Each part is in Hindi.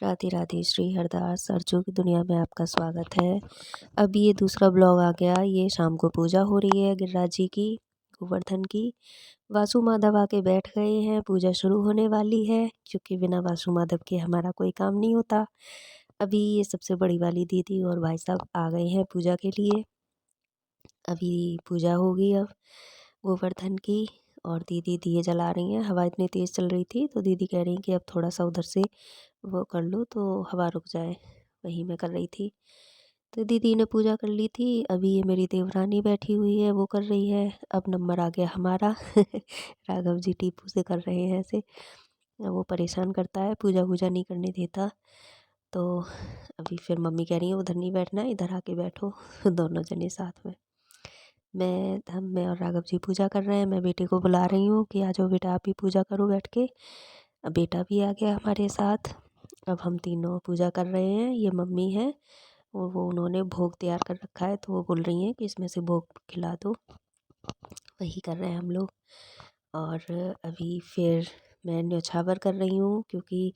राधे राधे। श्री हरदास सरजू की दुनिया में आपका स्वागत है। अब ये दूसरा ब्लॉग आ गया। ये शाम को पूजा हो रही है गिरिराज जी की, गोवर्धन की। वासु माधव आके बैठ गए हैं, पूजा शुरू होने वाली है, क्योंकि बिना वासु माधव के हमारा कोई काम नहीं होता। अभी ये सबसे बड़ी वाली दीदी और भाई साहब आ गए हैं पूजा के लिए। अभी पूजा होगी अब गोवर्धन की, और दीदी दिए जला रही हैं। हवा इतनी तेज़ चल रही थी तो दीदी कह रही कि अब थोड़ा सा उधर से वो कर लो तो हवा रुक जाए, वही मैं कर रही थी। तो दीदी ने पूजा कर ली थी। अभी ये मेरी देवरानी बैठी हुई है, वो कर रही है। अब नंबर आ गया हमारा राघव जी टीपू से कर रहे हैं ऐसे। वो परेशान करता है, पूजा वूजा नहीं करने देता। तो अभी फिर मम्मी कह रही है उधर नहीं बैठना है, इधर आके बैठो दोनों जने साथ में। मैं और राघव जी पूजा कर रहे हैं। मैं बेटे को बुला रही हूँ कि आ जाओ बेटा, आप भी पूजा करो बैठ के। अब बेटा भी आ गया हमारे साथ। अब हम तीनों पूजा कर रहे हैं। ये मम्मी है, और वो उन्होंने भोग तैयार कर रखा है, तो वो बोल रही हैं कि इसमें से भोग खिला दो। वही कर रहे हैं हम लोग। और अभी फिर मैं न्योछावर कर रही हूँ, क्योंकि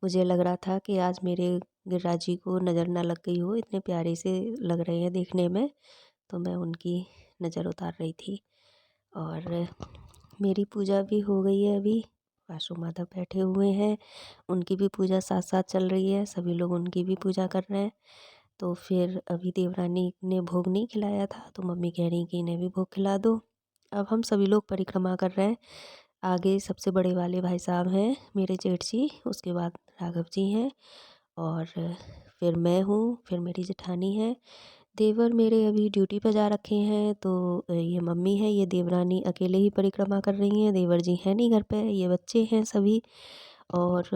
मुझे लग रहा था कि आज मेरे गिरिराज जी को नज़र ना लग गई हो, इतने प्यारे से लग रहे हैं देखने में। तो मैं उनकी नज़र उतार रही थी। और मेरी पूजा भी हो गई है। अभी वासु माधव बैठे हुए हैं, उनकी भी पूजा साथ साथ चल रही है। सभी लोग उनकी भी पूजा कर रहे हैं। तो फिर अभी देवरानी ने भोग नहीं खिलाया था, तो मम्मी कह रही कि इन्हें भी भोग खिला दो। अब हम सभी लोग परिक्रमा कर रहे हैं। आगे सबसे बड़े वाले भाई साहब हैं मेरे जेठ जी, उसके बाद राघव जी हैं, और फिर मैं हूँ, फिर मेरी जेठानी है। देवर मेरे अभी ड्यूटी पर जा रखे हैं। तो ये मम्मी है, ये देवरानी अकेले ही परिक्रमा कर रही हैं। देवर जी हैं नहीं घर पे, ये बच्चे हैं सभी। और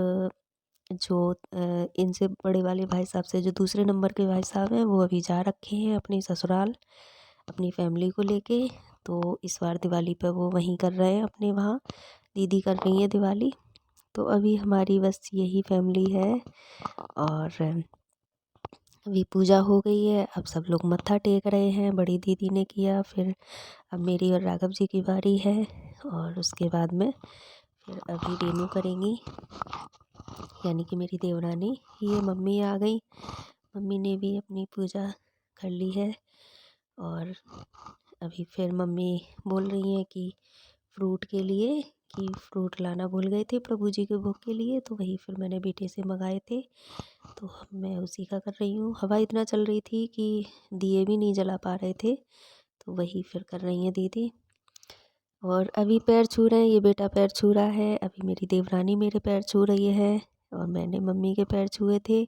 जो इनसे बड़े वाले भाई साहब से जो दूसरे नंबर के भाई साहब हैं, वो अभी जा रखे हैं अपने ससुराल, अपनी फैमिली को लेके। तो इस बार दिवाली पे वो वहीं कर रहे हैं अपने वहाँ, दीदी कर रही है दिवाली। तो अभी हमारी बस यही फैमिली है। और अभी पूजा हो गई है, अब सब लोग मत्था टेक रहे हैं। बड़ी दीदी ने किया, फिर अब मेरी और राघव जी की बारी है। और उसके बाद में फिर अभी रेनू करेंगी, यानी कि मेरी देवरानी। ये मम्मी आ गई, मम्मी ने भी अपनी पूजा कर ली है। और अभी फिर मम्मी बोल रही हैं कि फ्रूट के लिए, कि फ्रूट लाना भूल गए थे प्रभु जी के भोग के लिए, तो वही फिर मैंने बेटे से मंगाए थे। तो मैं उसी का कर रही हूँ। हवा इतना चल रही थी कि दिए भी नहीं जला पा रहे थे, तो वही फिर कर रही हैं दीदी। और अभी पैर छू रहे हैं, ये बेटा पैर छू रहा है। अभी मेरी देवरानी मेरे पैर छू रही है, और मैंने मम्मी के पैर छुए थे।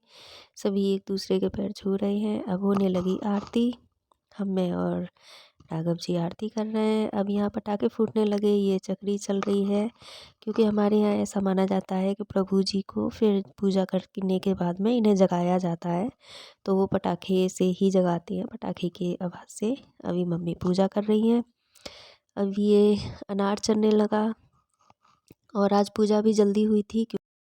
सभी एक दूसरे के पैर छू रहे हैं। अब होने लगी आरती। मैं और राघव जी आरती कर रहे हैं। अब यहाँ पटाखे फूटने लगे, ये चक्री चल रही है, क्योंकि हमारे यहाँ ऐसा माना जाता है कि प्रभु जी को फिर पूजा करने के बाद में इन्हें जगाया जाता है। तो वो पटाखे से ही जगाते हैं, पटाखे की आवाज़ से। अभी मम्मी पूजा कर रही हैं। अब ये अनार चढ़ने लगा, और आज पूजा भी जल्दी हुई थी।